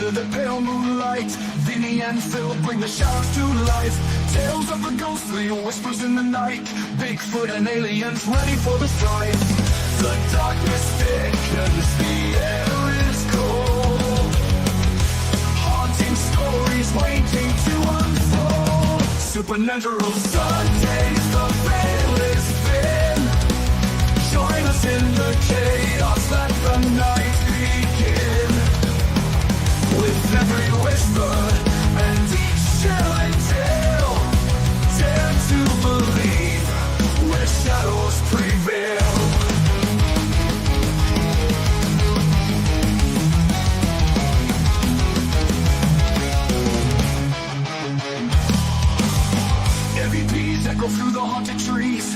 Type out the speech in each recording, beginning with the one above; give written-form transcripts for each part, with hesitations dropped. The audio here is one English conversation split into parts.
under the pale moonlight. Vinny and Phil bring the shadows to life. Tales of the ghostly whispers in the night. Bigfoot and aliens ready for the strife. The darkness thickens, the air is cold. Haunting stories waiting to unfold. Supernatural Sundays, the veil is thin. Join us in the chaos, let the night begin. With every whisper and each chilling tale, dare to believe where shadows prevail. EVPs echo through the haunted trees.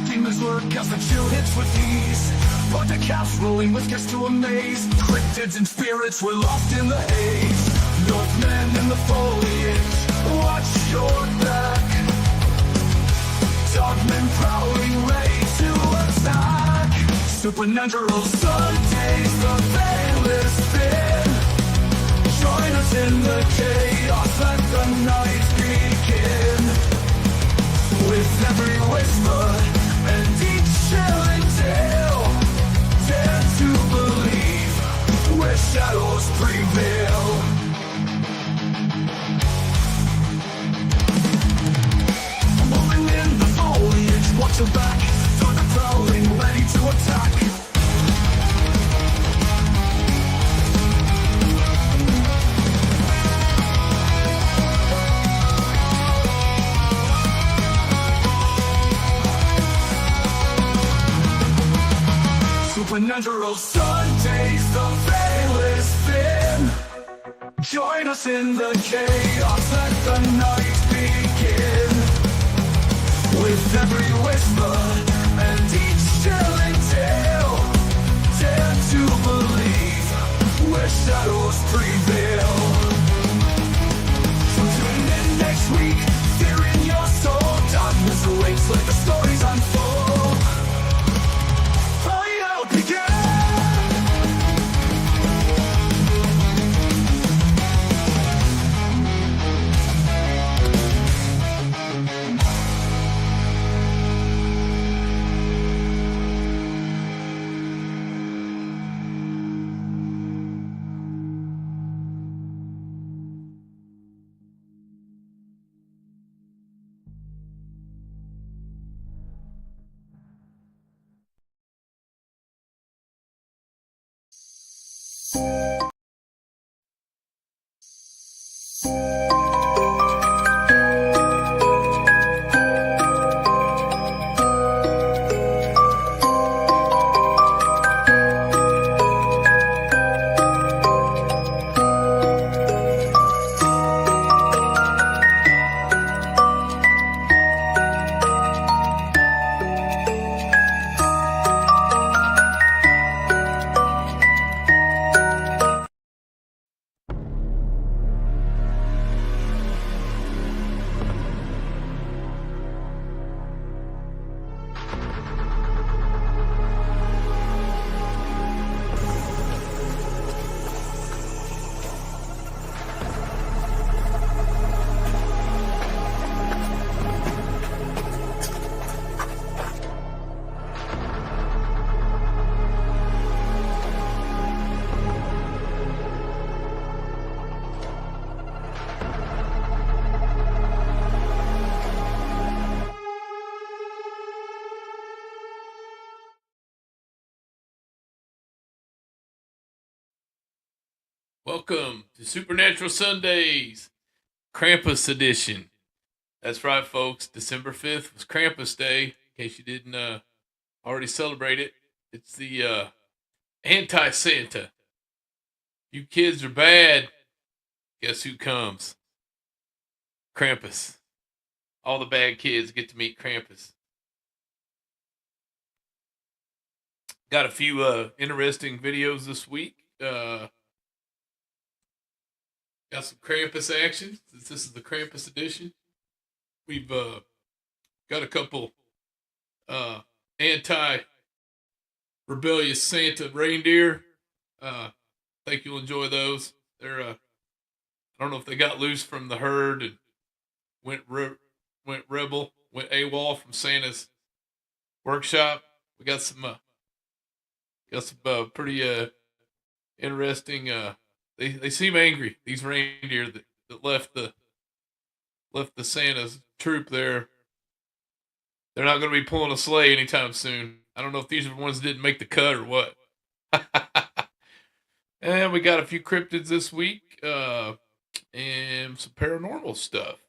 Demons lurk as the chill hits with ease. But the caps rolling with guests to amaze. Cryptids and spirits were lost in the haze. Northmen in the foliage, watch your back. Dogmen prowling, ready to attack. Supernatural Sundays, the veil is thin. Join us in the chaos, let the night begin. With every whisper and each chilling tale, dare to believe where shadows prevail. Moving in the foliage, watch your back. Through the prowling, ready to attack. Supernatural Sundays, the veil is thin. Join us in the chaos, let the night begin. With every whisper and each chilling tale, dare to believe where shadows prevail. So tune in next week, fear in your soul. Darkness awaits, let the stories unfold. Welcome to Supernatural Sundays, Krampus edition. That's right, folks. December 5th was Krampus Day. In case you didn't already celebrate it, it's the anti-Santa. You kids are bad. Guess who comes? Krampus. All the bad kids get to meet Krampus. Got a few interesting videos this week. Got some Krampus action, since this is the Krampus edition. We've got a couple anti-rebellious Santa reindeer. Think you'll enjoy those. They're I don't know if they got loose from the herd and went rebel, went AWOL from Santa's workshop. We got some pretty interesting. They seem angry. These reindeer that left the Santa's troop there. They're not going to be pulling a sleigh anytime soon. I don't know if these are the ones that didn't make the cut or what. And we got a few cryptids this week and some paranormal stuff.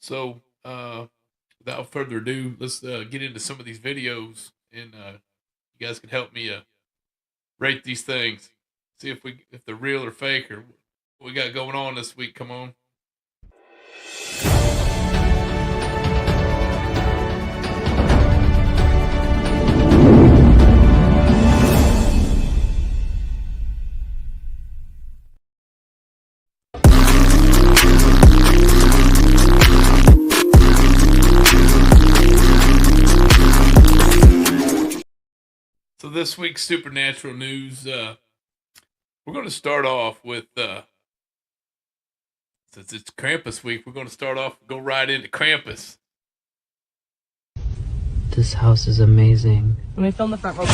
So without further ado, let's get into some of these videos, and you guys can help me rate these things. See if they're real or fake, or what we got going on this week. Come on. So this week's supernatural news, we're going to start off with, since it's Krampus week, we're going to start off, go right into Krampus. This house is amazing. Let me film the front row.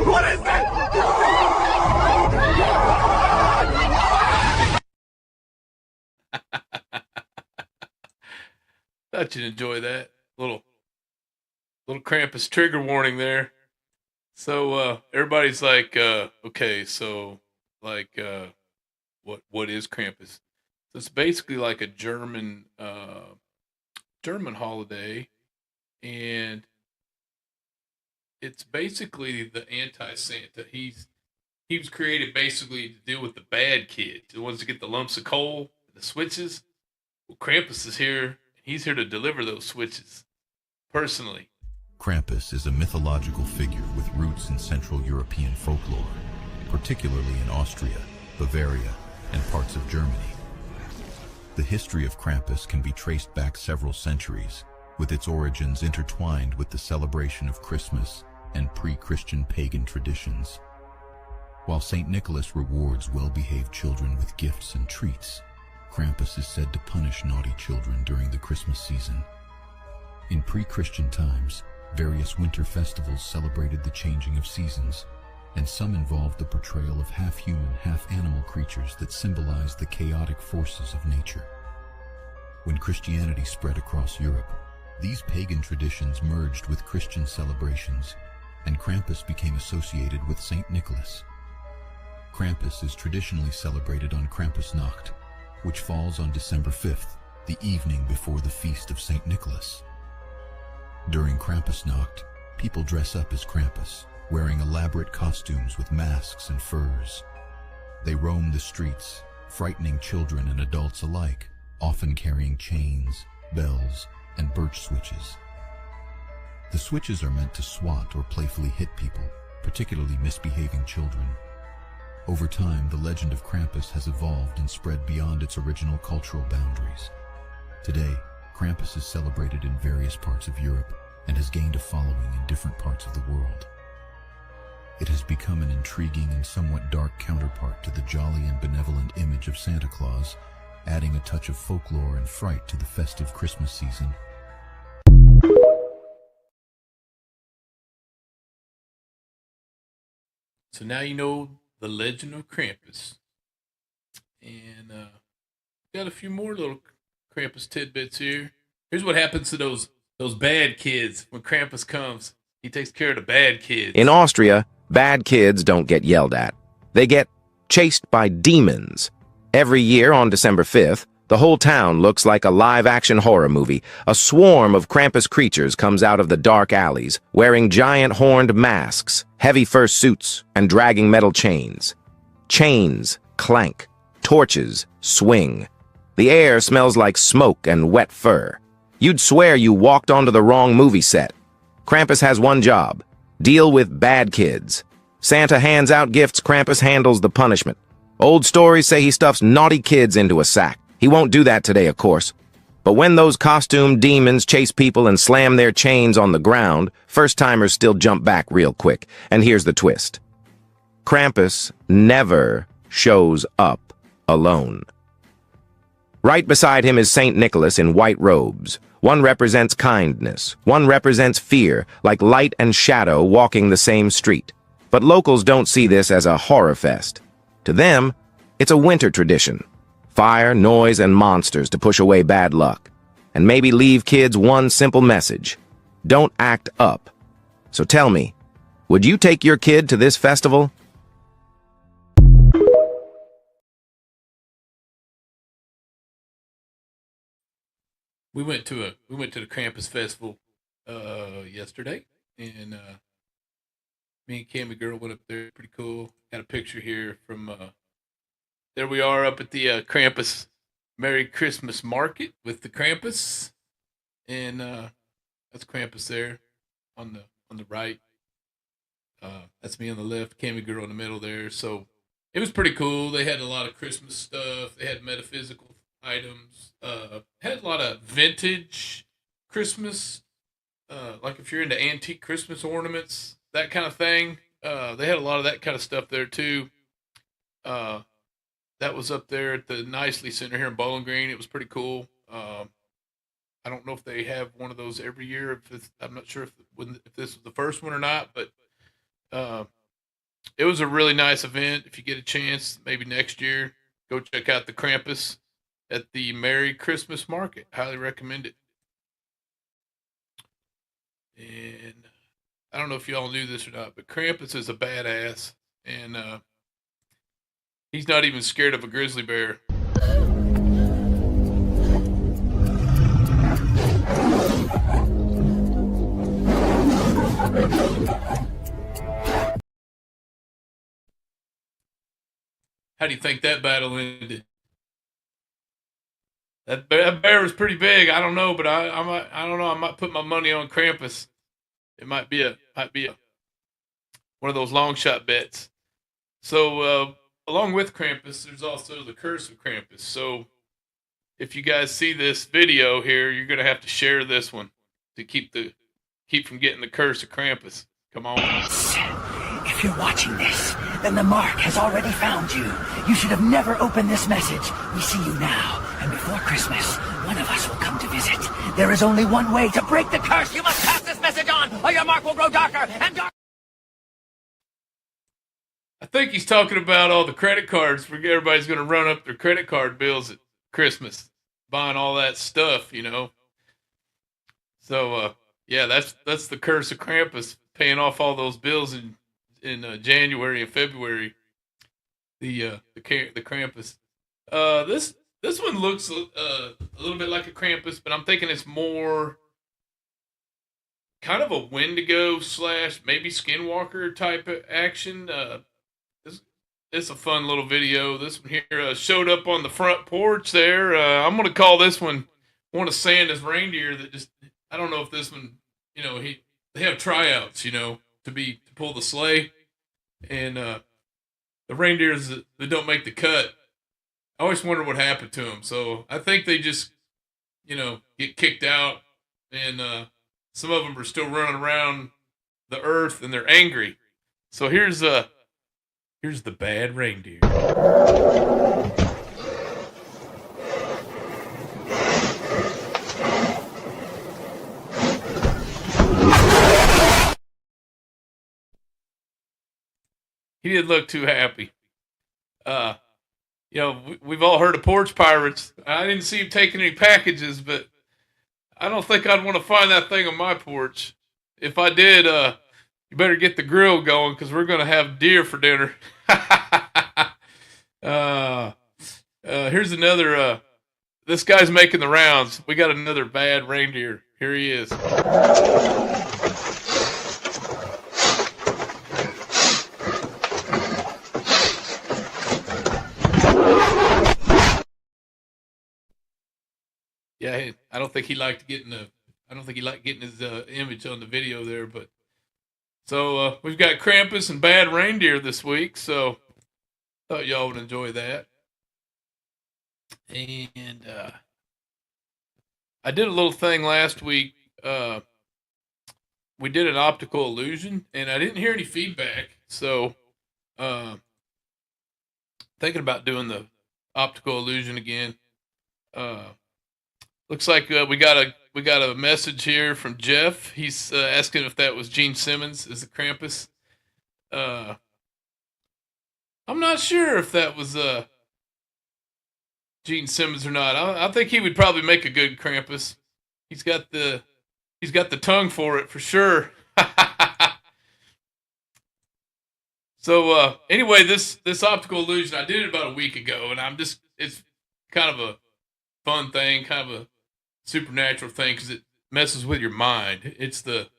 What is that? Thought you'd enjoy that little Krampus trigger warning there. So everybody's like, okay, so like, what is Krampus? So it's basically like a German holiday, and it's basically the anti-Santa. He was created basically to deal with the bad kids, the ones that get the lumps of coal, the switches. Well, Krampus is here. He's here to deliver those switches personally. Krampus is a mythological figure with roots in Central European folklore, particularly in Austria, Bavaria, and parts of Germany. The history of Krampus can be traced back several centuries, with its origins intertwined with the celebration of Christmas and pre-Christian pagan traditions. While St. Nicholas rewards well-behaved children with gifts and treats, Krampus is said to punish naughty children during the Christmas season. In pre-Christian times, various winter festivals celebrated the changing of seasons, and some involved the portrayal of half-human, half-animal creatures that symbolized the chaotic forces of nature. When Christianity spread across Europe, these pagan traditions merged with Christian celebrations, and Krampus became associated with St. Nicholas. Krampus is traditionally celebrated on Krampusnacht, which falls on December 5th, the evening before the feast of St. Nicholas. During Krampusnacht, people dress up as Krampus, wearing elaborate costumes with masks and furs. They roam the streets, frightening children and adults alike, often carrying chains, bells, and birch switches. The switches are meant to swat or playfully hit people, particularly misbehaving children. Over time, the legend of Krampus has evolved and spread beyond its original cultural boundaries. Today, Krampus is celebrated in various parts of Europe and has gained a following in different parts of the world. It has become an intriguing and somewhat dark counterpart to the jolly and benevolent image of Santa Claus, adding a touch of folklore and fright to the festive Christmas season. So now you know the legend of Krampus. And got a few more little Krampus tidbits here. Here's what happens to those bad kids when Krampus comes. He takes care of the bad kids. In Austria, bad kids don't get yelled at. They get chased by demons. Every year on December 5th, the whole town looks like a live-action horror movie. A swarm of Krampus creatures comes out of the dark alleys, wearing giant horned masks, heavy fur suits, and dragging metal chains. Chains clank. Torches swing. The air smells like smoke and wet fur. You'd swear you walked onto the wrong movie set. Krampus has one job: deal with bad kids. Santa hands out gifts, Krampus handles the punishment. Old stories say he stuffs naughty kids into a sack. He won't do that today, of course. But when those costume demons chase people and slam their chains on the ground, first-timers still jump back real quick. And here's the twist. Krampus never shows up. alone. Right beside him is St. Nicholas in white robes. One represents kindness, one represents fear, like light and shadow walking the same street. But locals don't see this as a horror fest. To them, it's a winter tradition. Fire, noise, and monsters to push away bad luck. And maybe leave kids one simple message: don't act up. So tell me, would you take your kid to this festival? We went to the Krampus festival yesterday, and me and Cammy girl went up there. Pretty cool. Got a picture here from there. We are up at the Krampus Merry Christmas Market with the Krampus, and that's Krampus there on the right. That's me on the left. Cammy girl in the middle there. So it was pretty cool. They had a lot of Christmas stuff. They had metaphysical items. Had a lot of vintage Christmas, like if you're into antique Christmas ornaments, that kind of thing. They had a lot of that kind of stuff there too. That was up there at the Nicely Center here in Bowling Green. It was pretty cool. I don't know if they have one of those every year. I'm not sure if this was the first one or not, but it was a really nice event. If you get a chance, maybe next year, go check out the Krampus at the Merry Christmas Market. Highly recommend it. And I don't know if y'all knew this or not, but Krampus is a badass, and he's not even scared of a grizzly bear. How do you think that battle ended? That bear was pretty big. I don't know, but I don't know. I might put my money on Krampus. It might be a one of those long shot bets. So along with Krampus, there's also the Curse of Krampus. So if you guys see this video here, you're gonna have to share this one to keep from getting the Curse of Krampus. Come on. If you're watching this, then the mark has already found you. You should have never opened this message. We see you now, and before Christmas, one of us will come to visit. There is only one way to break the curse. You must pass this message on, or your mark will grow darker and darker. I think he's talking about all the credit cards. Everybody's going to run up their credit card bills at Christmas, buying all that stuff, you know. So, yeah, that's the Curse of Krampus, paying off all those bills in January and February. The Krampus. This one looks a little bit like a Krampus, but I'm thinking it's more kind of a Wendigo / maybe Skinwalker type of action. It's a fun little video. This one here showed up on the front porch there. I'm going to call this one of Santa's reindeer that just, I don't know if this one, you know, they have tryouts, you know, to pull the sleigh. And the reindeers that don't make the cut, I always wonder what happened to them. So I think they just, you know, get kicked out. And some of them are still running around the earth and they're angry. So here's the bad reindeer. He didn't look too happy. You know, we've all heard of porch pirates. I didn't see him taking any packages, but I don't think I'd want to find that thing on my porch. If I did, you better get the grill going because we're going to have deer for dinner. Here's another. This guy's making the rounds. We got another bad reindeer. Here he is. Yeah, I don't think he liked getting his image on the video there, but so we've got Krampus and bad reindeer this week, so thought y'all would enjoy that. And I did a little thing last week. We did an optical illusion, and I didn't hear any feedback, so thinking about doing optical illusion again. Looks like we got a message here from Jeff. He's asking if that was Gene Simmons as the Krampus. I'm not sure if that was Gene Simmons or not. I think he would probably make a good Krampus. He's got the tongue for it for sure. So anyway, this optical illusion, I did it about a week ago, and it's kind of a fun thing, kind of a supernatural thing because it messes with your mind. It's the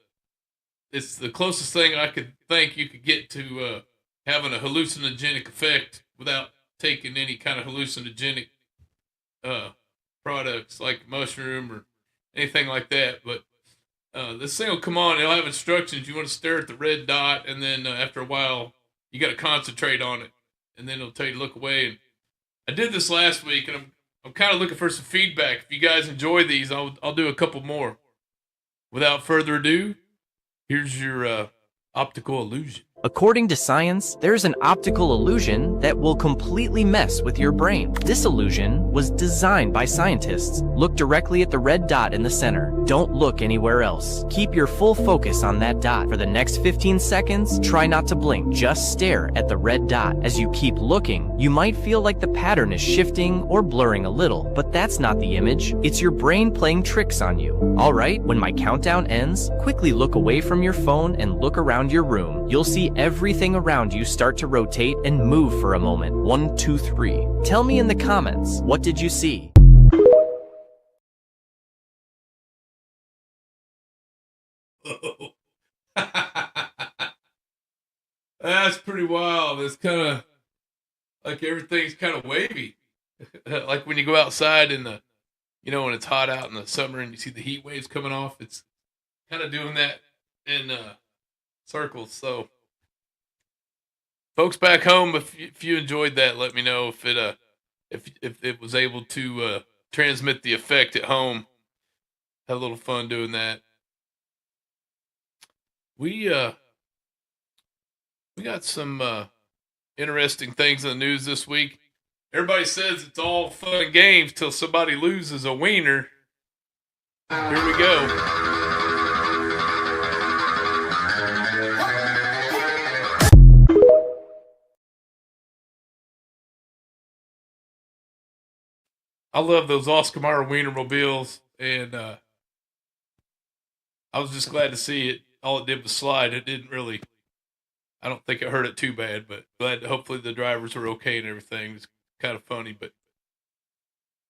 closest thing I could think you could get to having a hallucinogenic effect without taking any kind of hallucinogenic products like mushroom or anything like that. But this thing will come on. It'll have instructions. You want to stare at the red dot, and then after a while, you got to concentrate on it, and then it'll tell you to look away. And I did this last week, and I'm kind of looking for some feedback. If you guys enjoy these, I'll do a couple more. Without further ado, here's your optical illusion. According to science, there's an optical illusion that will completely mess with your brain. This illusion was designed by scientists. Look directly at the red dot in the center. Don't look anywhere else. Keep your full focus on that dot. For the next 15 seconds, try not to blink. Just stare at the red dot. As you keep looking, you might feel like the pattern is shifting or blurring a little, but that's not the image. It's your brain playing tricks on you. All right, when my countdown ends, quickly look away from your phone and look around your room. You'll see everything around you start to rotate and move for a moment. 1, 2, 3. Tell me in the comments, what did you see? Oh. That's pretty wild. It's kind of like everything's kind of wavy. Like when you go outside in the, when it's hot out in the summer and you see the heat waves coming off, it's kind of doing that in circles. So folks back home, if you enjoyed that, let me know if it was able to transmit the effect at home. Had a little fun doing that. We got some interesting things in the news this week. Everybody says it's all fun and games till somebody loses a wiener. Here we go. I love those Oscar Mayer Wienermobiles, and I was just glad to see it. All it did was slide. It didn't really, I don't think it hurt it too bad, but glad hopefully the drivers were okay and everything. It was kind of funny, but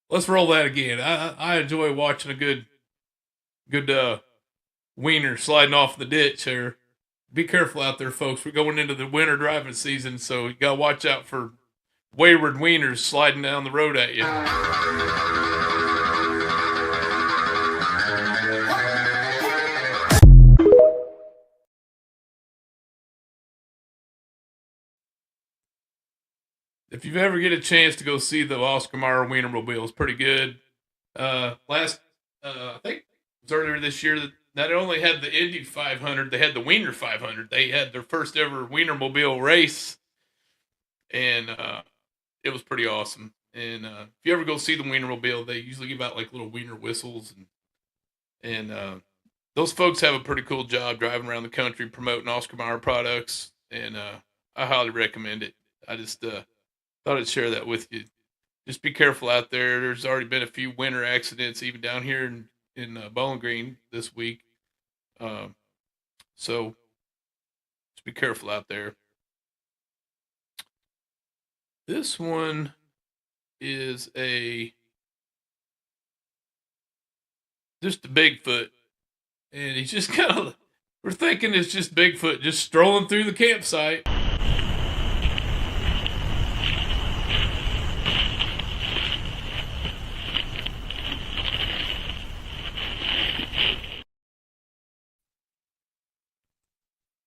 let's roll that again. I enjoy watching a good wiener sliding off the ditch here. Be careful out there, folks. We're going into the winter driving season, so you got to watch out for wayward wieners sliding down the road at you. If you ever get a chance to go see the Oscar Mayer Wienermobile, it's pretty good. I think it was earlier this year that not only had the Indy 500, they had the Wiener 500. They had their first ever Wienermobile race, and it was pretty awesome. And if you ever go see the Wienermobile, they usually give out like little wiener whistles, and those folks have a pretty cool job driving around the country promoting Oscar Mayer products, and I highly recommend it. I just thought I'd share that with you. Just be careful out there. There's already been a few winter accidents, even down here in Bowling Green this week. So just be careful out there. This one is just a Bigfoot. And he's just we're thinking it's just Bigfoot just strolling through the campsite.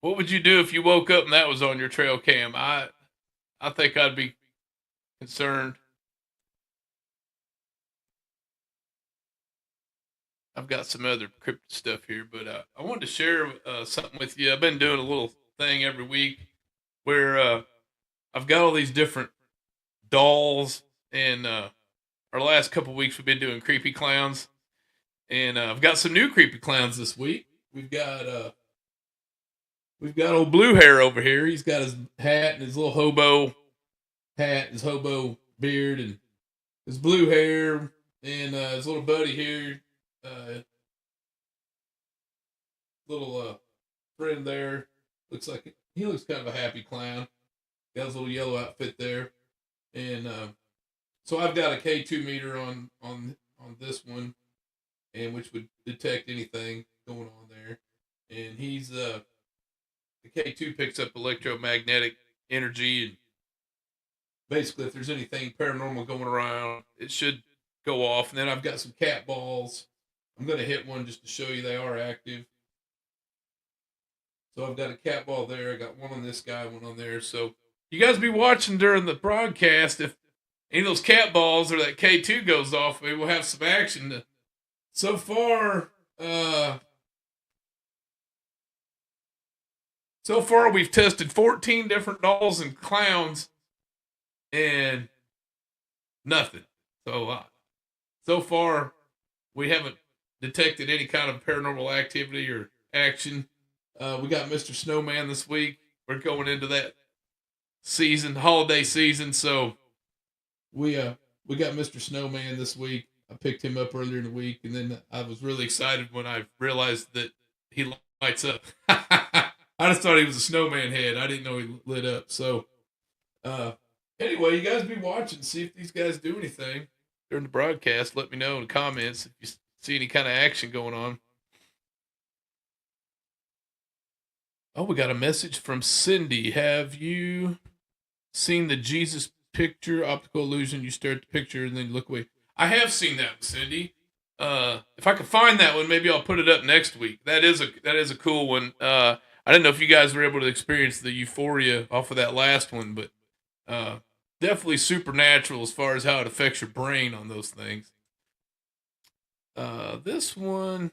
What would you do if you woke up and that was on your trail cam? I think I'd be concerned. I've got some other cryptid stuff here, but I wanted to share something with you. I've been doing a little thing every week where I've got all these different dolls And our last couple weeks we've been doing creepy clowns, and I've got some new creepy clowns this week. We've got old Blue Hair over here. He's got his hat and his little hobo hat, his hobo beard, and his blue hair, and his little buddy here, little friend there. He looks kind of a happy clown. Got his little yellow outfit there, and so I've got a K2 meter on this one, and which would detect anything going on there. And he's the K2 picks up electromagnetic energy, and basically if there's anything paranormal going around, it should go off. And then I've got some cat balls. I'm going to hit one just to show you they are active. So I've got a cat ball there. I got one on this guy, one on there. So you guys be watching during the broadcast. If any of those cat balls or that K2 goes off, maybe we'll have some action. So far, we've tested 14 different dolls and clowns, and nothing. So far, we haven't detected any kind of paranormal activity or action. We got Mr. Snowman this week. We're going into that holiday season, so we got Mr. Snowman this week. I picked him up earlier in the week, and then I was really excited when I realized that he lights up. I just thought he was a snowman head. I didn't know he lit up. So, anyway, you guys be watching, see if these guys do anything during the broadcast. Let me know in the comments if you see any kind of action going on. Oh, we got a message from Cindy. Have you seen the Jesus picture, optical illusion? You stare at the picture and then you look away. I have seen that, Cindy. If I can find that one, maybe I'll put it up next week. That is a cool one. I didn't know if you guys were able to experience the euphoria off of that last one, but definitely supernatural as far as how it affects your brain on those things. This one,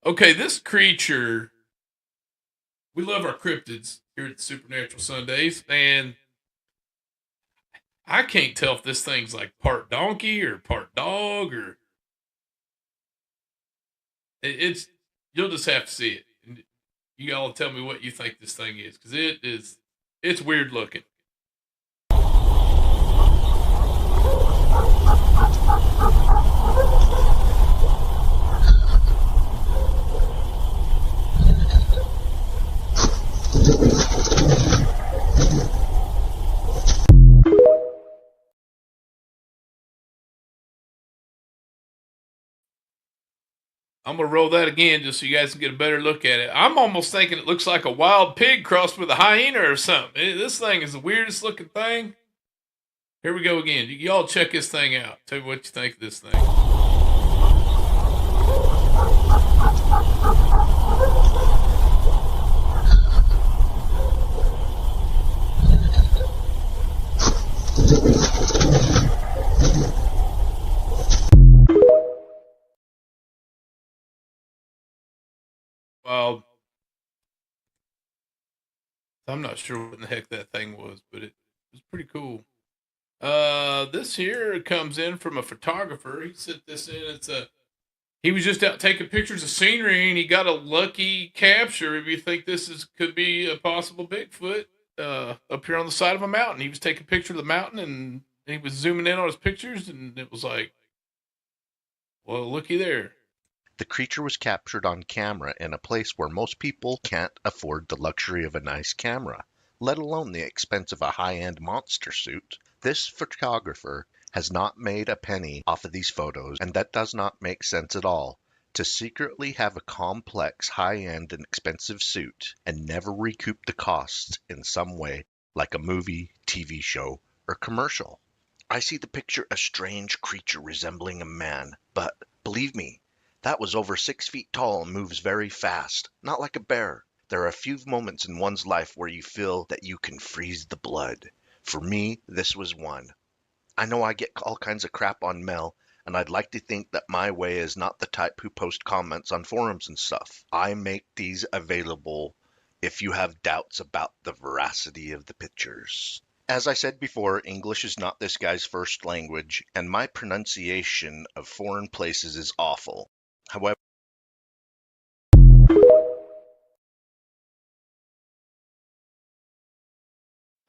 okay, this creature. We love our cryptids here at the Supernatural Sundays, and I can't tell if this thing's like part donkey or part dog or it's. You'll just have to see it. And you all tell me what you think this thing is, because it's weird looking. I'm going to roll that again just so you guys can get a better look at it. I'm almost thinking it looks like a wild pig crossed with a hyena or something. This thing is the weirdest looking thing. Here we go again. Y'all check this thing out. Tell me what you think of this thing. Well, I'm not sure what in the heck that thing was, but it was pretty cool. This here comes in from a photographer. He sent this in. He was just out taking pictures of scenery, and he got a lucky capture. If you think could be a possible Bigfoot, up here on the side of a mountain. He was taking a picture of the mountain, and he was zooming in on his pictures, and it was like, well, looky there. The creature was captured on camera in a place where most people can't afford the luxury of a nice camera, let alone the expense of a high-end monster suit. This photographer has not made a penny off of these photos, and that does not make sense at all. To secretly have a complex, high-end, and expensive suit and never recoup the costs in some way, like a movie, TV show, or commercial. I see the picture a strange creature resembling a man, but believe me, that was over 6 feet tall and moves very fast, not like a bear. There are a few moments in one's life where you feel that you can freeze the blood. For me, this was one. I know I get all kinds of crap on Mel, and I'd like to think that my way is not the type who post comments on forums and stuff. I make these available if you have doubts about the veracity of the pictures. As I said before, English is not this guy's first language, and my pronunciation of foreign places is awful. However,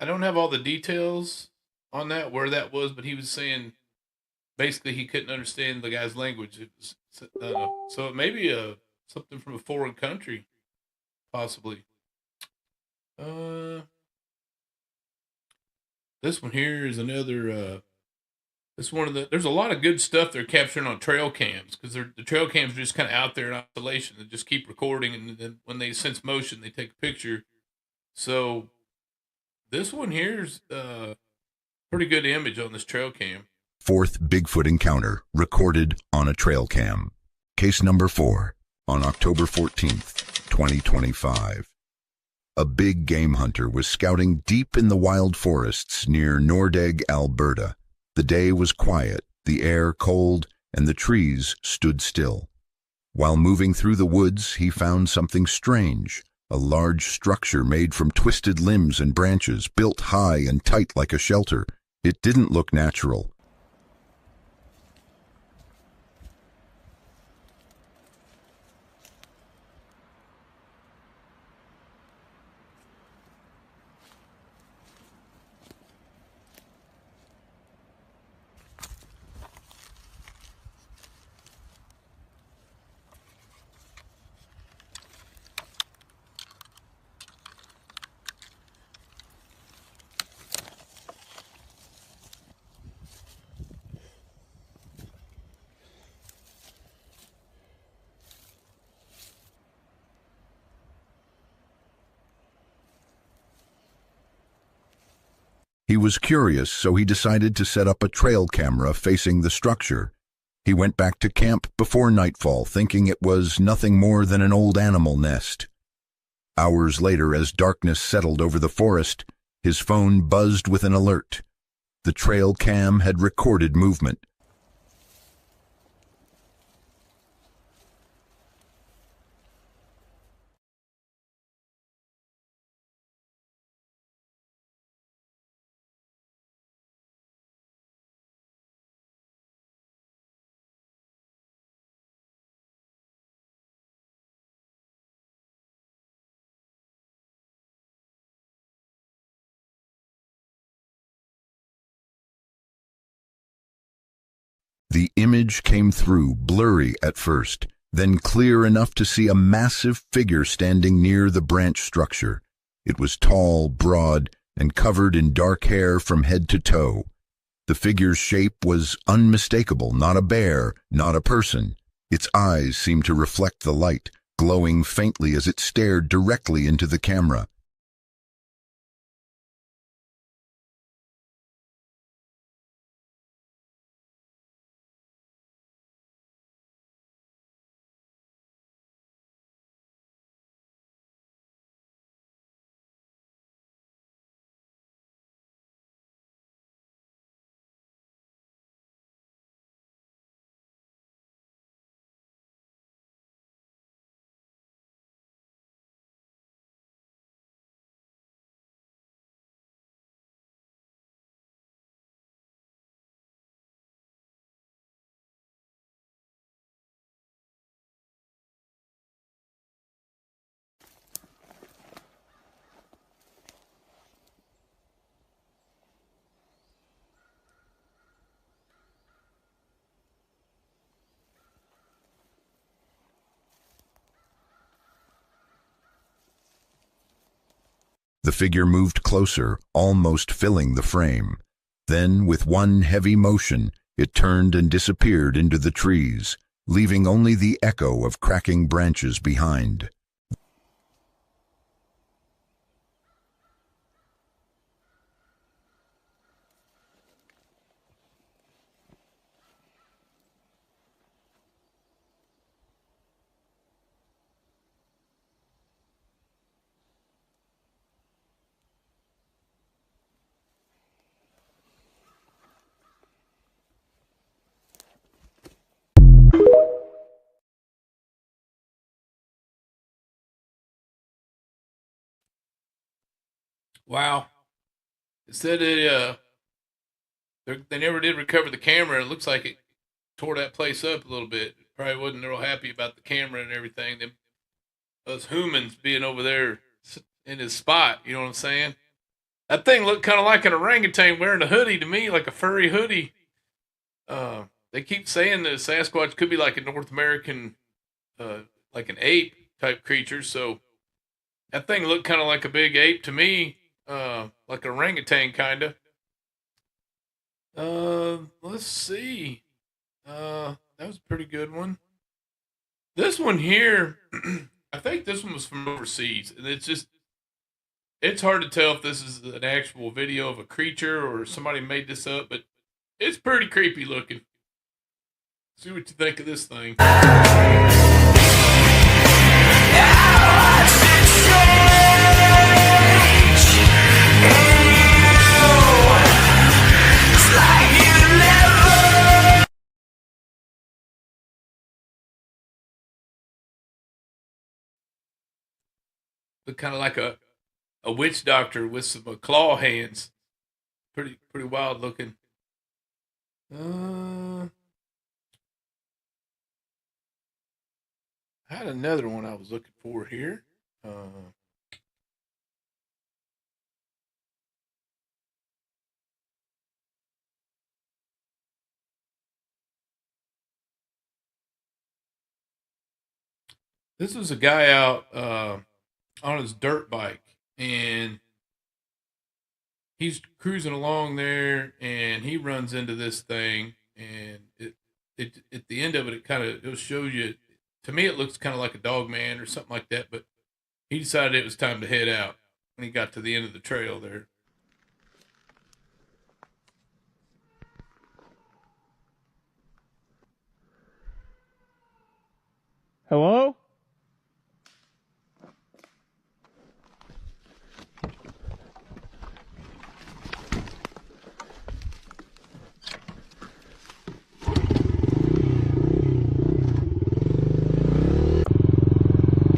I don't have all the details on that, where that was, but he was saying basically he couldn't understand the guy's language. It was, so it may be something from a foreign country, possibly. Uh, this one here is another. This one of the. There's a lot of good stuff they're capturing on trail cams because the trail cams are just kind of out there in isolation. They just keep recording, and then when they sense motion, they take a picture. So this one here's pretty good image on this trail cam. Fourth Bigfoot encounter recorded on a trail cam. Case number 4 on October 14th, 2025. A big game hunter was scouting deep in the wild forests near Nordegg, Alberta. The day was quiet, the air cold, and the trees stood still. While moving through the woods, he found something strange. A large structure made from twisted limbs and branches, built high and tight like a shelter. It didn't look natural. He was curious, so he decided to set up a trail camera facing the structure. He went back to camp before nightfall, thinking it was nothing more than an old animal nest. Hours later, as darkness settled over the forest, his phone buzzed with an alert. The trail cam had recorded movement. The image came through, blurry at first, then clear enough to see a massive figure standing near the branch structure. It was tall, broad, and covered in dark hair from head to toe. The figure's shape was unmistakable, not a bear, not a person. Its eyes seemed to reflect the light, glowing faintly as it stared directly into the camera. The figure moved closer, almost filling the frame. Then, with one heavy motion, it turned and disappeared into the trees, leaving only the echo of cracking branches behind. Wow. It said they never did recover the camera. It looks like it tore that place up a little bit. Probably wasn't real happy about the camera and everything. Those humans being over there in his spot, you know what I'm saying? That thing looked kind of like an orangutan wearing a hoodie to me, like a furry hoodie. They keep saying that Sasquatch could be like a North American, like an ape type creature. So that thing looked kind of like a big ape to me, like an orangutan kind of. Let's see. That was a pretty good one. This one here, I think this one was from overseas, and it's hard to tell if this is an actual video of a creature or somebody made this up, but it's pretty creepy looking. See what you think of this thing. Look kind of like a witch doctor with some claw hands. Pretty wild looking. I had another one I was looking for here. This was a guy out on his dirt bike, and he's cruising along there, and he runs into this thing, and it at the end of it kind of shows you. To me, it looks kind of like a dog man or something like that, but he decided it was time to head out when he got to the end of the trail there. Hello?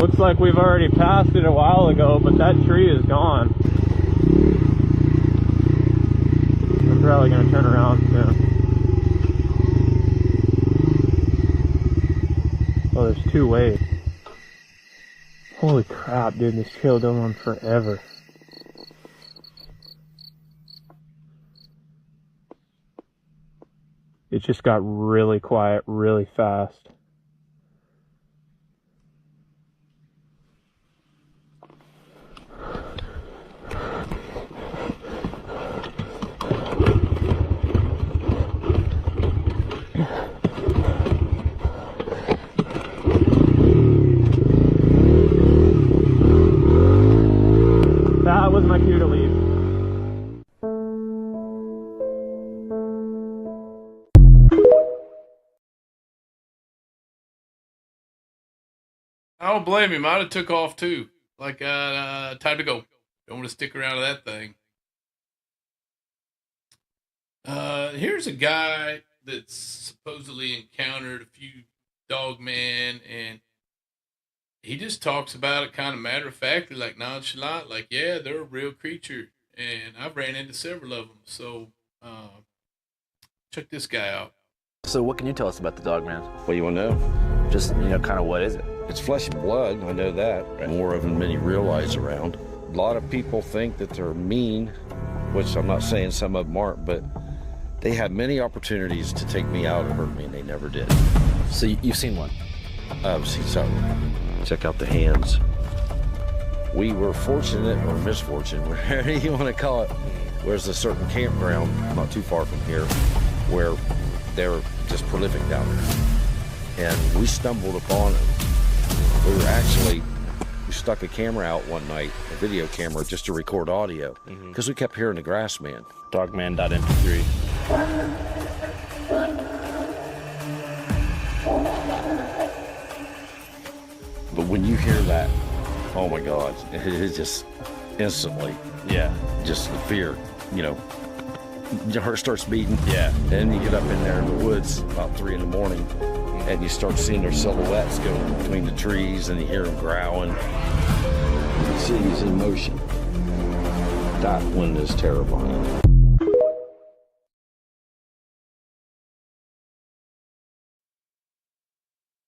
Looks like we've already passed it a while ago, but that tree is gone. I'm probably going to turn around soon. Oh, there's two ways. Holy crap, dude, this trail goes on forever. It just got really quiet really fast. That was my cue to leave. I don't blame him. I'd have took off too. Like, time to go. Don't want to stick around to that thing. Here's a guy that's supposedly encountered a few dog men, and he just talks about it kind of matter of factly, like nonchalant, like, yeah, they're a real creature, and I've ran into several of them. So, check this guy out. So what can you tell us about the dog man? What do you want to know? Just, kind of what is it? It's flesh and blood, I know that. More of them than you realize around. A lot of people think that they're mean, which I'm not saying some of them aren't, but they had many opportunities to take me out and hurt me, and they never did. So you've seen one? I've seen some. Check out the hands. We were fortunate, or misfortunate, whatever you want to call it. There's a certain campground not too far from here where they're just prolific down there. And we stumbled upon it. We stuck a camera out one night, a video camera, just to record audio, because we kept hearing the grass man. Dogman.mp3. But when you hear that, oh my God, it is just instantly, just the fear, your heart starts beating. Yeah. And you get up in there in the woods about 3 in the morning, and you start seeing their silhouettes going between the trees, and you hear them growing. The city's in motion. That one is terrifying.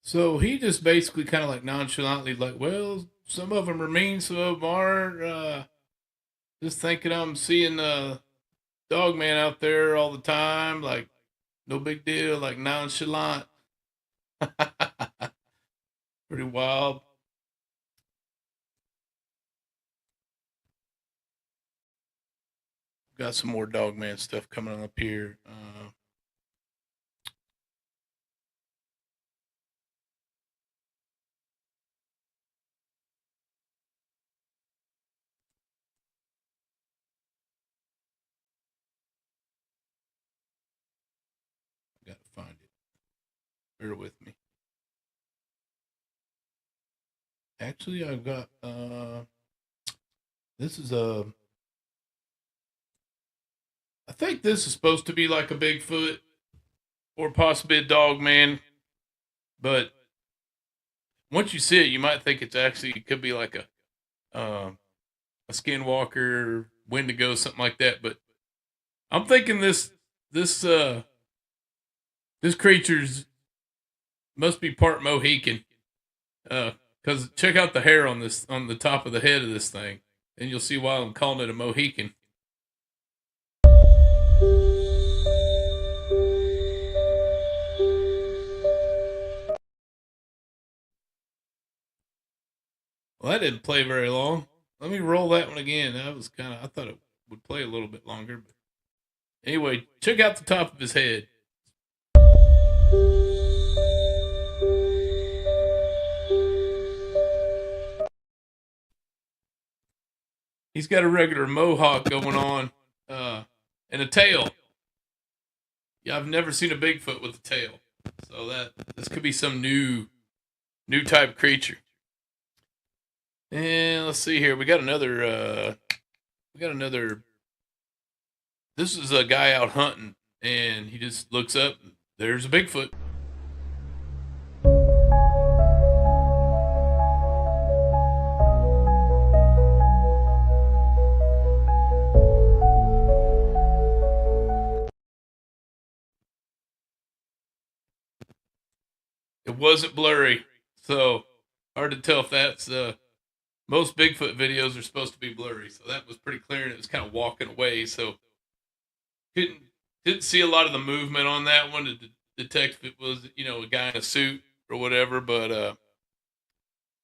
So he just basically kind of like nonchalantly, like, well, some of them are mean, some of them aren't. Just thinking I'm seeing Dog Man out there all the time, like, no big deal, like nonchalant. Pretty wild. Got some more Dog Man stuff coming up here. Gotta find it. Bear with me. Actually, I've got this is I think this is supposed to be like a Bigfoot or possibly a Dog Man, but once you see it, you might think it could be like a skinwalker, Wendigo, something like that. But I'm thinking this creature's must be part Mohican. Because check out the hair on the top of the head of this thing, and you'll see why I'm calling it a Mohican. Well, that didn't play very long. Let me roll that one again. I thought it would play a little bit longer. But anyway, check out the top of his head. He's got a regular mohawk going on, and a tail. Yeah, I've never seen a Bigfoot with a tail. So this could be some new type creature. And let's see here. We got another. This is a guy out hunting, and he just looks up. There's a Bigfoot. It wasn't blurry, so hard to tell if that's most Bigfoot videos are supposed to be blurry, so that was pretty clear, and it was kind of walking away, so didn't see a lot of the movement on that one to detect if it was a guy in a suit or whatever, but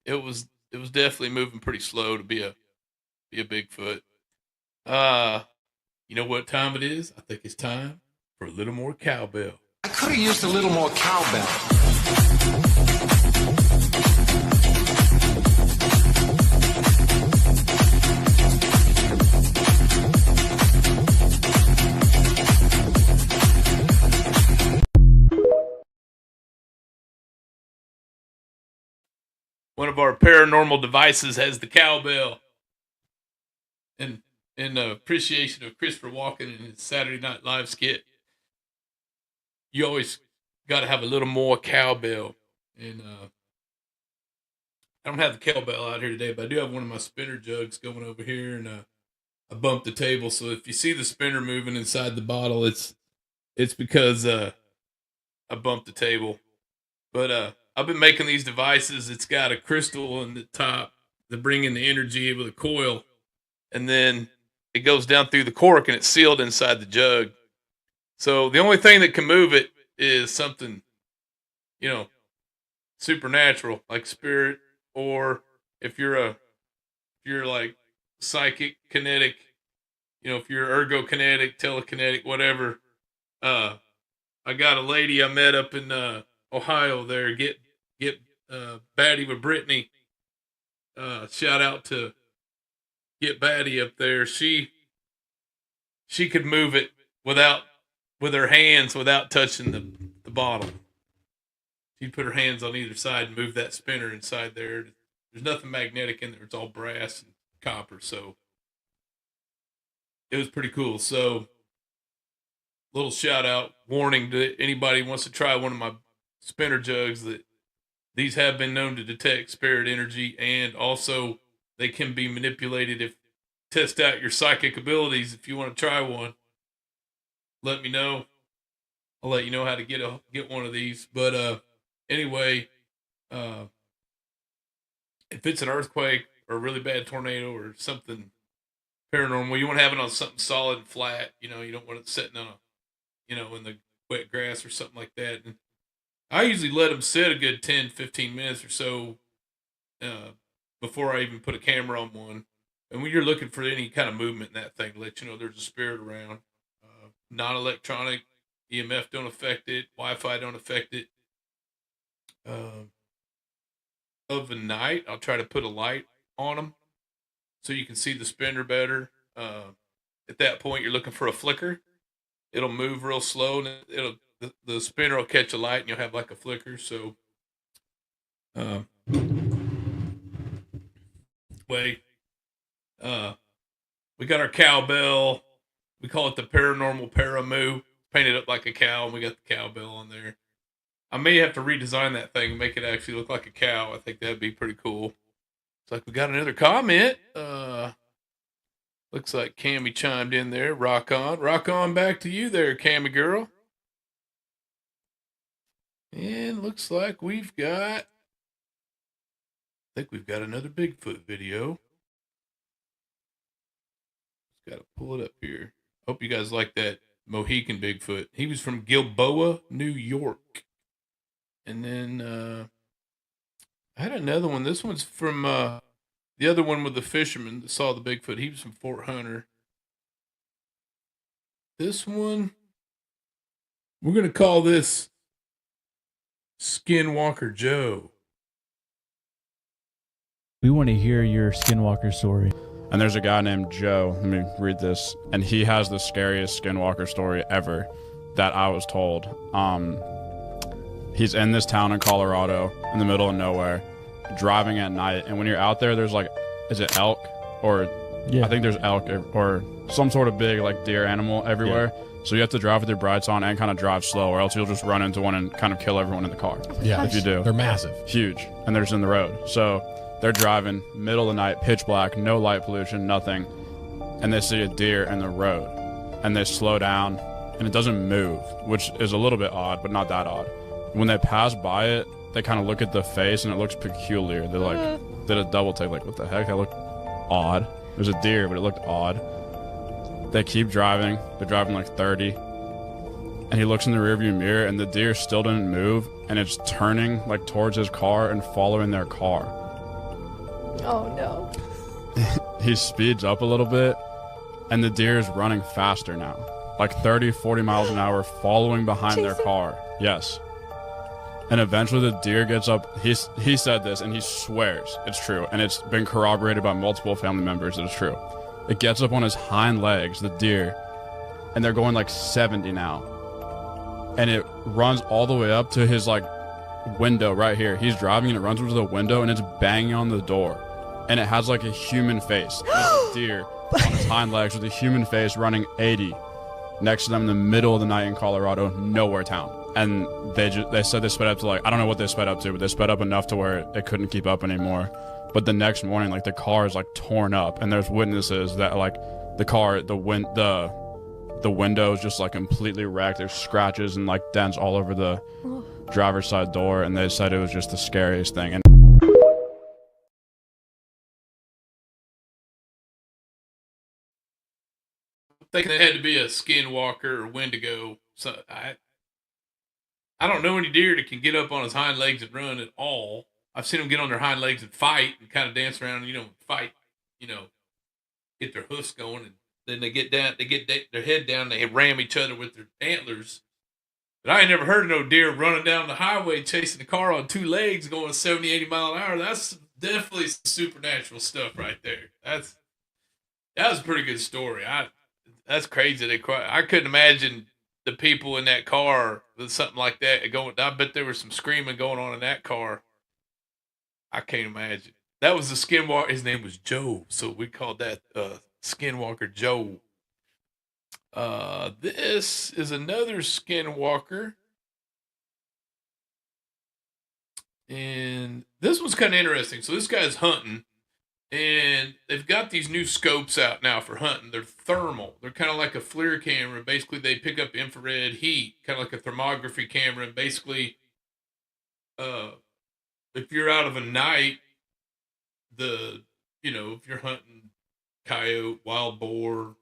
it was definitely moving pretty slow to be a Bigfoot. You know what time it is? I think it's time for a little more cowbell. I could have used a little more cowbell. One of our paranormal devices has the cowbell. And in appreciation of Christopher Walken and his Saturday Night Live skit, you always got to have a little more cowbell. And I don't have the cowbell out here today, but I do have one of my spinner jugs going over here, and I bumped the table. So if you see the spinner moving inside the bottle, it's because I bumped the table. But I've been making these devices. It's got a crystal on the top to bring in the energy with a coil, and then it goes down through the cork, and it's sealed inside the jug. So the only thing that can move it is something, supernatural, like spirit, or if you're like psychic, kinetic, if you're ergokinetic, telekinetic, whatever. I got a lady I met up in Ohio there. Get Batty with Brittany. Shout out to Get Batty up there. She could move it with her hands without touching the bottle. She'd put her hands on either side and move that spinner inside there. There's nothing magnetic in there. It's all brass and copper. So it was pretty cool. So little shout out warning to anybody who wants to try one of my spinner jugs that these have been known to detect spirit energy, and also they can be manipulated test out your psychic abilities. If you want to try one, let me know. I'll let you know how to get one of these. But anyway, if it's an earthquake or a really bad tornado or something paranormal, you want to have it on something solid and flat. You don't want it sitting on in the wet grass or something like that. And I usually let them sit a good 10, 15 minutes or so before I even put a camera on one. And when you're looking for any kind of movement in that thing, let you know there's a spirit around. Non-electronic EMF don't affect it. Wi-Fi don't affect it. Of the night, I'll try to put a light on them so you can see the spinner better. At that point, you're looking for a flicker. It'll move real slow, and the spinner will catch a light, and you'll have like a flicker. So, we got our cowbell. We call it the paranormal paramoo. Painted up like a cow, and we got the cowbell on there. I may have to redesign that thing and make it actually look like a cow. I think that'd be pretty cool. It's like we got another comment. Looks like Cammy chimed in there. Rock on. Rock on back to you there, Cammy girl. And looks like I think we've got another Bigfoot video. Just got to pull it up here. Hope you guys like that Mohican Bigfoot. He was from Gilboa, New York. And then I had another one. This one's from the other one with the fisherman that saw the Bigfoot. He was from Fort Hunter. This one, we're going to call this Skinwalker Joe. We want to hear your Skinwalker story. And there's a guy named Joe. Let me read this. And he has the scariest Skinwalker story ever that I was told. He's in this town in Colorado in the middle of nowhere, driving at night. And when you're out there, there's like, is it elk? Or yeah. I think there's elk or some sort of big like deer animal everywhere. Yeah. So you have to drive with your brights on and kind of drive slow, or else you'll just run into one and kind of kill everyone in the car. Yeah. If you do. They're massive. Huge. And they're just in the road. So they're driving, middle of the night, pitch black, no light pollution, nothing. And they see a deer in the road. And they slow down, and it doesn't move, which is a little bit odd, but not that odd. When they pass by it, they kind of look at the face, and it looks peculiar. They're like, did a double take, like, what the heck? That looked odd. It was a deer, but it looked odd. They keep driving. They're driving like 30. And he looks in the rearview mirror, and the deer still didn't move, and it's turning like towards his car and following their car. Oh no. He speeds up a little bit, and the deer is running faster now, like 30, 40 miles an hour, following behind their car. Yes. And eventually the deer gets up. He said this, and he swears it's true, and it's been corroborated by multiple family members that it's true. It gets up on his hind legs, the deer, and they're going like 70 now. And it runs all the way up to his like window right here. He's driving, and it runs over to the window, and it's banging on the door. And it has like a human face. There's a deer on his hind legs with a human face running 80 next to them in the middle of the night in Colorado, nowhere town. And they said they sped up to like, I don't know what they sped up to, but they sped up enough to where it couldn't keep up anymore. But the next morning, like the car is like torn up, and there's witnesses that like the car, the window is just like completely wrecked. There's scratches and like dents all over the driver's side door, and they said it was just the scariest thing. And thinking it had to be a skinwalker or Wendigo. So I don't know any deer that can get up on his hind legs and run at all. I've seen them get on their hind legs and fight and kind of dance around, fight, get their hoofs going, and then they get down, they get their head down, they ram each other with their antlers. But I ain't never heard of no deer running down the highway chasing a car on two legs going 70, 80 mile an hour. That's definitely some supernatural stuff right there. That was a pretty good story. That's crazy. I couldn't imagine the people in that car with something like that going. I bet there was some screaming going on in that car. I can't imagine. That was the skinwalker. His name was Joe, so we called that Skinwalker Joe. This is another skinwalker, and this one's kind of interesting. So this guy's hunting, And they've got these new scopes out now for hunting. They're thermal. They're kind of like a FLIR camera. Basically, they pick up infrared heat, kind of like a thermography camera. And basically, if you're out of a night, if you're hunting coyote, wild boar,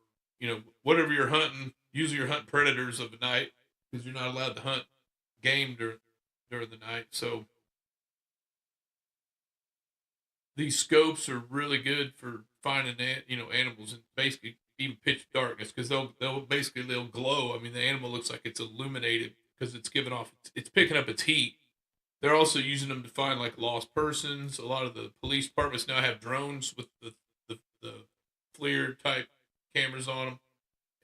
whatever you're hunting, usually you're hunting predators of the night because you're not allowed to hunt game during the night. So these scopes are really good for finding animals in basically even pitch darkness because they'll glow. I mean, the animal looks like it's illuminated because it's picking up its heat. They're also using them to find like lost persons. A lot of the police departments now have drones with the FLIR type cameras on them,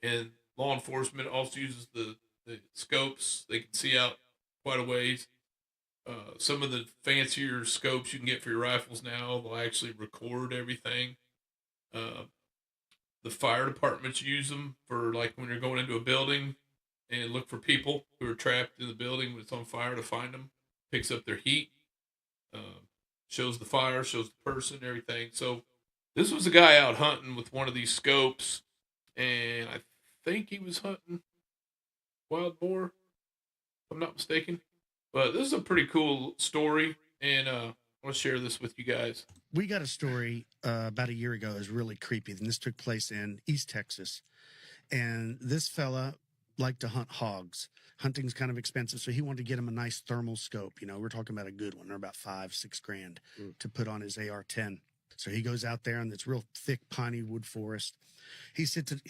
and law enforcement also uses the scopes. They can see out quite a ways. Some of the fancier scopes you can get for your rifles now, they'll actually record everything. The fire departments use them for like when you're going into a building and look for people who are trapped in the building when it's on fire to find them. Picks up their heat, shows the fire, shows the person, everything. So this was a guy out hunting with one of these scopes, and I think he was hunting wild boar, if I'm not mistaken. But this is a pretty cool story, and I want to share this with you guys. We got a story about a year ago that was really creepy, and this took place in East Texas. And this fella liked to hunt hogs. Hunting's kind of expensive, so he wanted to get him a nice thermal scope. We're talking about a good one. They're about $5-6 grand to put on his AR-10. So he goes out there in this real thick piney wood forest. He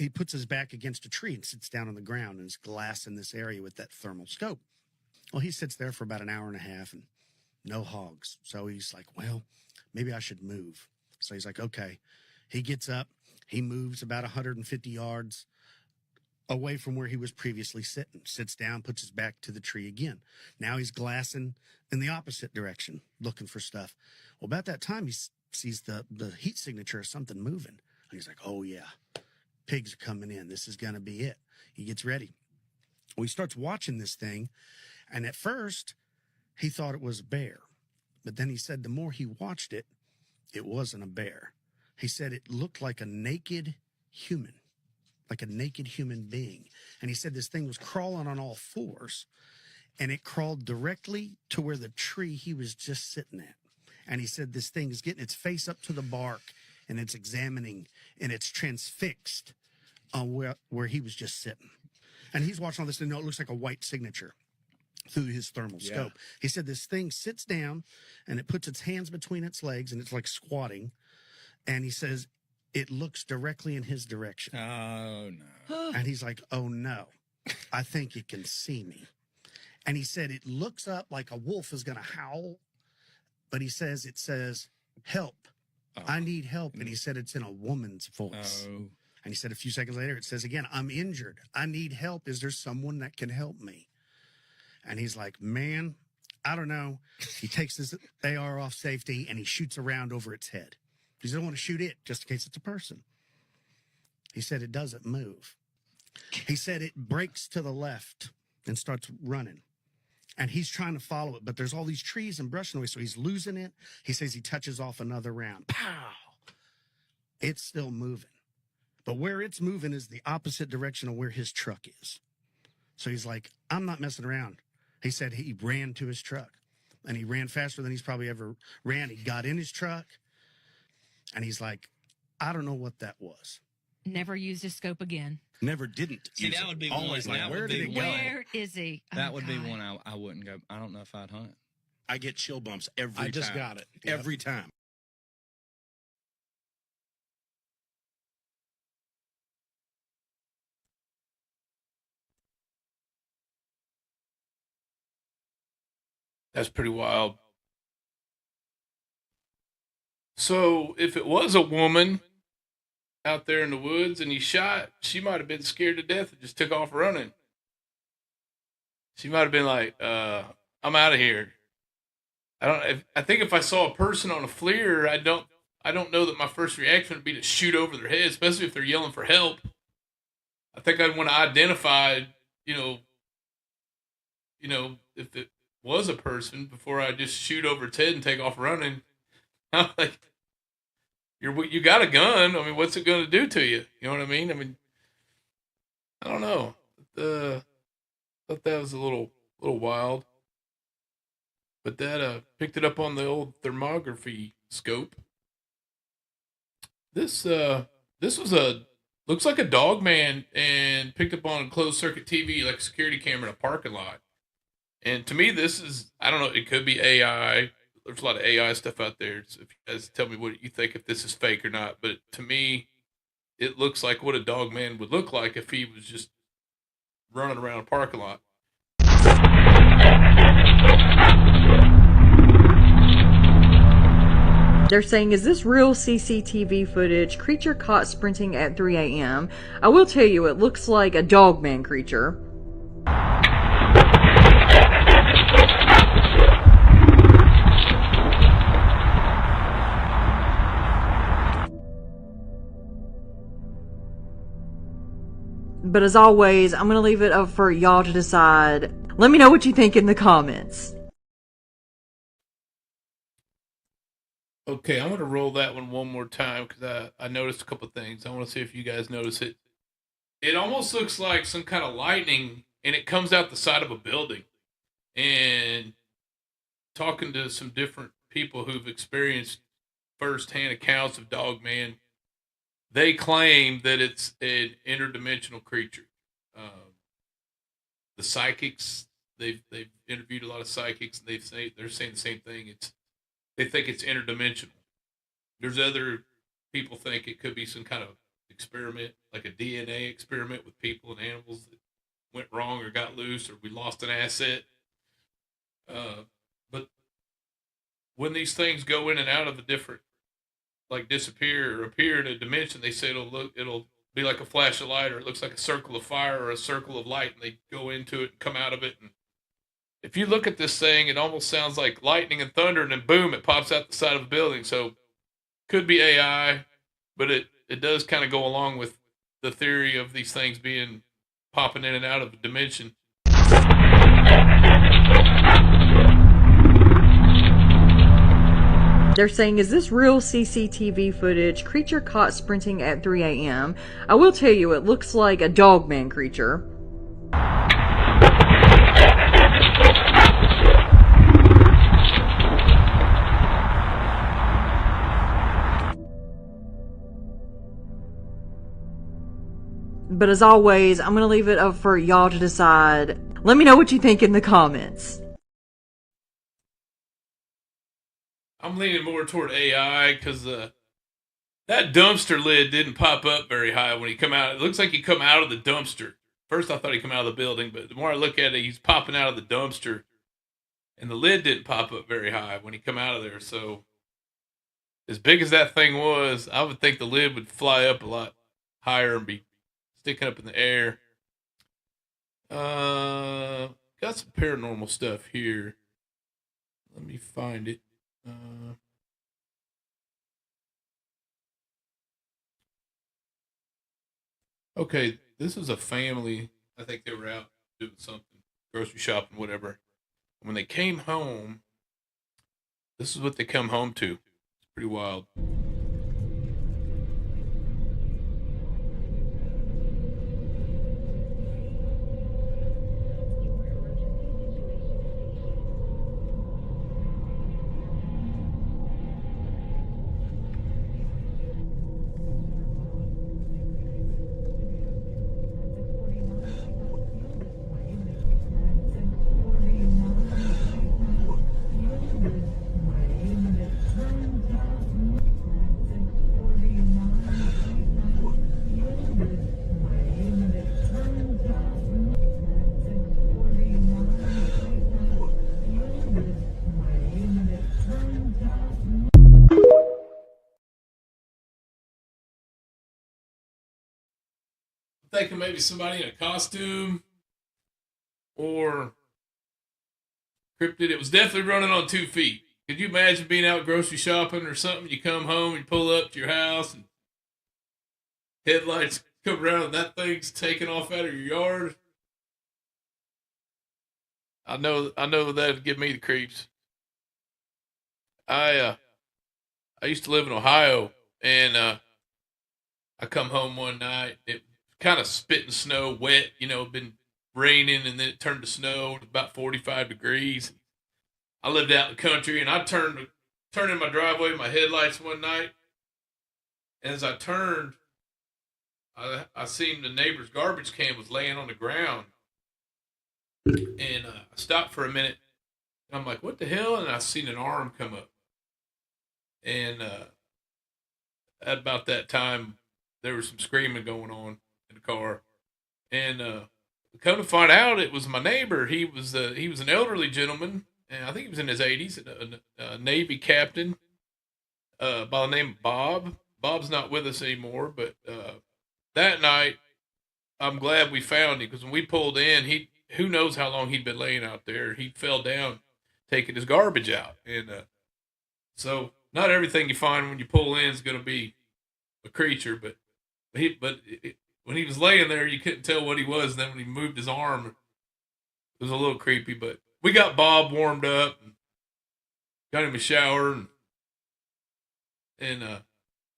puts his back against a tree and sits down on the ground, and there's glass in this area with that thermal scope. Well, he sits there for about an hour and a half and no hogs. So he's like, well, maybe I should move. So he's like, okay. He gets up. He moves about 150 yards away from where he was previously sitting, sits down, puts his back to the tree again. Now he's glassing in the opposite direction, looking for stuff. Well, about that time, he sees the heat signature of something moving. And he's like, oh, yeah, pigs are coming in. This is going to be it. He gets ready. Well, he starts watching this thing. And at first, he thought it was a bear. But then he said the more he watched it, it wasn't a bear. He said it looked like a naked human. Like a naked human being. And he said this thing was crawling on all fours, and it crawled directly to where the tree he was just sitting at. And he said this thing is getting its face up to the bark, and it's examining, and it's transfixed on where he was just sitting. And he's watching all this, and it looks like a white signature through his thermal scope. He said this thing sits down, and it puts its hands between its legs, and it's like squatting. And he says, it looks directly in his direction. Oh, no. And he's like, oh, no, I think it can see me. And he said it looks up like a wolf is going to howl. But he says, it says, help. Oh. I need help. And he said it's in a woman's voice. Oh. And he said a few seconds later, it says again, I'm injured. I need help. Is there someone that can help me? And he's like, man, I don't know. He takes his AR off safety and he shoots around over its head. He doesn't want to shoot it just in case it's a person. He said it doesn't move. He said it breaks to the left and starts running. And he's trying to follow it, but there's all these trees and brush in the way, so he's losing it. He says he touches off another round. Pow! It's still moving. But where it's moving is the opposite direction of where his truck is. So he's like, I'm not messing around. He said he ran to his truck. And he ran faster than he's probably ever ran. He got in his truck. And he's like, I don't know what that was. Never used his scope again. Never didn't. See, that would be always one. Like, That where would did be it go? Where is he? Oh, that would be God. one I wouldn't go. I don't know if I'd hunt. I get chill bumps every time. I just got it. Every time. That's pretty wild. So if it was a woman out there in the woods and he shot, she might have been scared to death and just took off running. She might have been like, I'm out of here. I think if I saw a person on a FLIR, I don't know that my first reaction would be to shoot over their head, especially if they're yelling for help. I think I'd want to identify, if it was a person before I just shoot over its head and take off running. I'm like, you got a gun. I mean, what's it going to do to you? You know what I mean? I mean, I don't know. Thought that was a little wild, but that picked it up on the old thermography scope. This was a looks like a dog man and picked up on a closed circuit TV, like a security camera in a parking lot. And to me, this is, I don't know, it could be AI. There's a lot of AI stuff out there. So if you guys tell me what you think, if this is fake or not. But to me, it looks like what a dog man would look like if he was just running around a parking lot. They're saying, is this real CCTV footage? Creature caught sprinting at 3 a.m. I will tell you, it looks like a dogman creature. But as always, I'm going to leave it up for y'all to decide. Let me know what you think in the comments. Okay, I'm going to roll that one more time because I noticed a couple things. I want to see if you guys notice it. It almost looks like some kind of lightning, and it comes out the side of a building. And talking to some different people who've experienced firsthand accounts of Dogman, they claim that it's an interdimensional creature. The psychics, they've interviewed a lot of psychics, and they're saying the same thing. They think it's interdimensional. There's other people think it could be some kind of experiment, like a DNA experiment with people and animals that went wrong or got loose, or we lost an asset. But when these things go in and out of a different, like disappear or appear in a dimension, they say it'll be like a flash of light, or it looks like a circle of fire or a circle of light, and they go into it and come out of it. And if you look at this thing, it almost sounds like lightning and thunder, and then boom, it pops out the side of a building. So could be AI, but it does kind of go along with the theory of these things being popping in and out of a dimension. They're saying, is this real CCTV footage? Creature caught sprinting at 3 a.m. I will tell you, it looks like a dogman creature. But as always, I'm going to leave it up for y'all to decide. Let me know what you think in the comments. I'm leaning more toward AI because that dumpster lid didn't pop up very high when he come out. It looks like he come out of the dumpster. First, I thought he come out of the building, but the more I look at it, he's popping out of the dumpster, and the lid didn't pop up very high when he come out of there. So, as big as that thing was, I would think the lid would fly up a lot higher and be sticking up in the air. Got some paranormal stuff here. Let me find it. Okay, this is a family. I think they were out doing something, grocery shopping, whatever. When they came home, this is what they come home to. It's pretty wild. Thinking maybe somebody in a costume or cryptid. It was definitely running on 2 feet. Could you imagine being out grocery shopping or something? You come home, you pull up to your house, and headlights come around, and that thing's taking off out of your yard. I know that'd give me the creeps. I used to live in Ohio, And I come home one night. It kind of spitting snow, wet. Been raining, and then it turned to snow. About 45 degrees. I lived out in the country, and I turned in my driveway, my headlights one night. And as I turned, I seen the neighbor's garbage can was laying on the ground. And I stopped for a minute. And I'm like, what the hell? And I seen an arm come up. And at about that time, there was some screaming going on in the car. And come to find out, it was my neighbor. He was an elderly gentleman, and I think he was in his 80s, a Navy captain by the name of Bob. Bob's not with us anymore, but that night, I'm glad we found him, because when we pulled in, who knows how long he'd been laying out there. He fell down taking his garbage out. And so not everything you find when you pull in is going to be a creature, but when he was laying there, you couldn't tell what he was. And then when he moved his arm, it was a little creepy. But we got Bob warmed up and got him a shower, and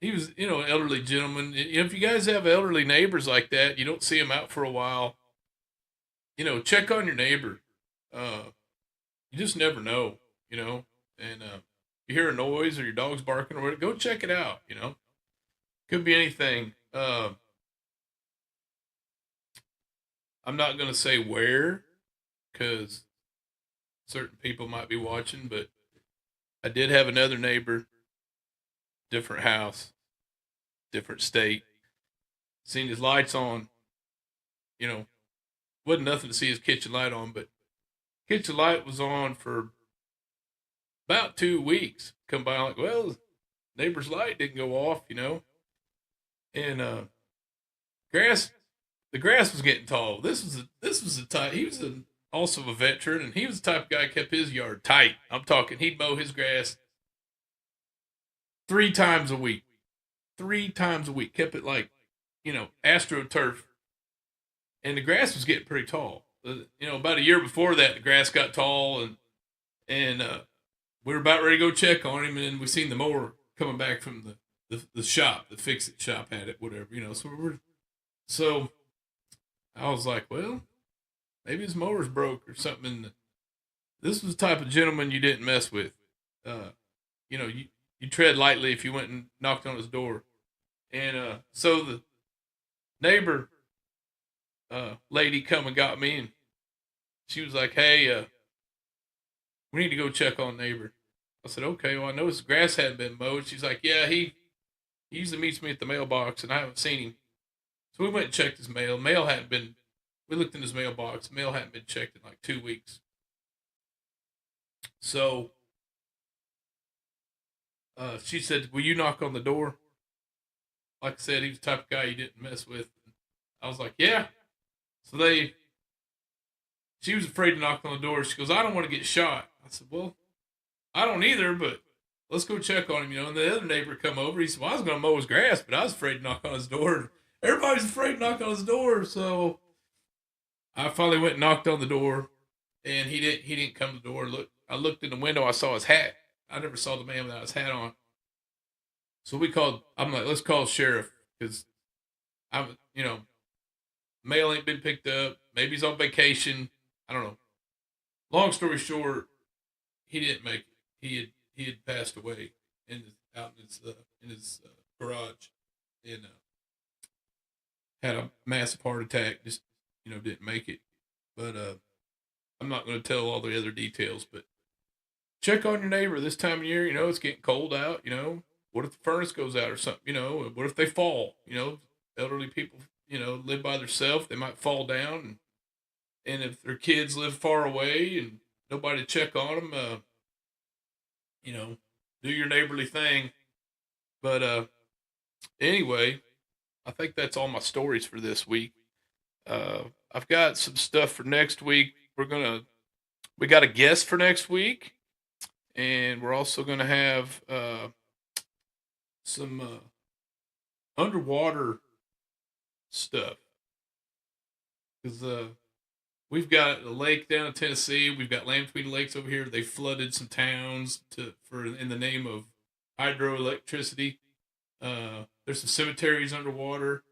he was, an elderly gentleman. If you guys have elderly neighbors like that, you don't see them out for a while, check on your neighbor. You just never know, and you hear a noise or your dog's barking or whatever, go check it out, Could be anything. I'm not going to say where, because certain people might be watching, but I did have another neighbor, different house, different state, seen his lights on, wasn't nothing to see his kitchen light on, but kitchen light was on for about 2 weeks. Come by like, well, neighbor's light didn't go off, and the grass was getting tall. This was a type. He was also a veteran, and he was the type of guy who kept his yard tight. I'm talking, he'd mow his grass 3 times a week. 3 times a week. Kept it like, AstroTurf. And the grass was getting pretty tall. About a year before that, the grass got tall, and we were about ready to go check on him, and then we seen the mower coming back from the shop, the fix-it shop had it, whatever, so I was like, well, maybe his mower's broke or something. This was the type of gentleman you didn't mess with. You tread lightly if you went and knocked on his door. And so the neighbor lady come and got me, and she was like, hey, we need to go check on neighbor. I said, okay, well, I know his grass hadn't been mowed. She's like, yeah, he usually meets me at the mailbox, and I haven't seen him. So we went and checked his mail. We looked in his mailbox. Mail hadn't been checked in like 2 weeks. So she said, will you knock on the door? Like I said, he was the type of guy you didn't mess with. I was like, yeah. So she was afraid to knock on the door. She goes, I don't want to get shot. I said, well, I don't either, but let's go check on him, And the other neighbor come over. He said, well, I was going to mow his grass, but I was afraid to knock on his door. Everybody's afraid to knock on his door. So I finally went and knocked on the door, and he didn't come to the door. I looked in the window. I saw his hat. I never saw the man without his hat on. So I'm like, let's call the sheriff, because mail ain't been picked up. Maybe he's on vacation. I don't know. Long story short, he didn't make it. He had passed away out in his garage, and had a massive heart attack. Just didn't make it. But I'm not going to tell all the other details. But check on your neighbor this time of year. It's getting cold out. What if the furnace goes out or something? What if they fall? Elderly people live by themselves. They might fall down, and if their kids live far away and nobody to check on them, do your neighborly thing. But anyway, I think that's all my stories for this week. I've got some stuff for next week. We got a guest for next week, and we're also gonna have some underwater stuff, because we've got a lake down in Tennessee. We've got Land Between the Lakes over here. They flooded some towns in the name of hydroelectricity. There's some cemeteries underwater.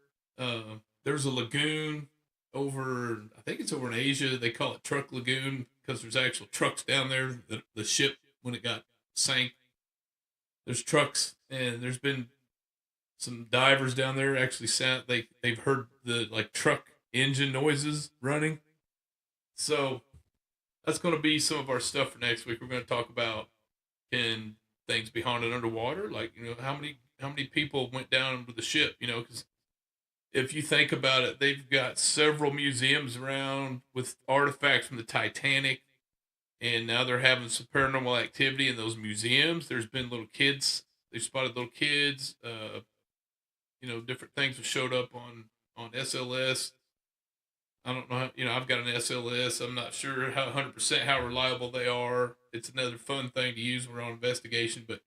There's a lagoon over, I think it's over in Asia. They call it Truck Lagoon because there's actual trucks down there. The ship, when it got sank, there's trucks, and there's been some divers down there actually they've heard the like truck engine noises running. So that's going to be some of our stuff for next week. We're going to talk about, can things be haunted underwater? Like, how many people went down with the ship? Because if you think about it, they've got several museums around with artifacts from the Titanic, and now they're having some paranormal activity in those museums. There's been little kids. They spotted little kids. Different things have showed up on SLS. I don't know how, I've got an SLS. I'm not sure how 100% how reliable they are. It's another fun thing to use when we're on investigation, but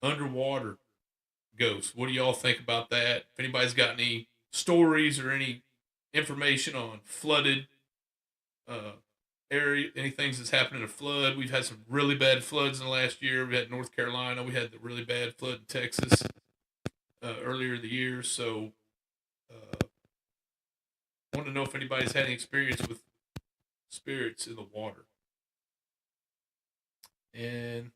underwater ghosts. What do y'all think about that? If anybody's got any stories or any information on flooded area, any things that's happened in a flood. We've had some really bad floods in the last year. We had North Carolina. We had the really bad flood in Texas earlier in the year. So I want to know if anybody's had any experience with spirits in the water. And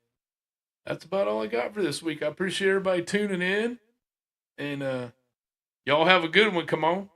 that's about all I got for this week. I appreciate everybody tuning in. And y'all have a good one. Come on.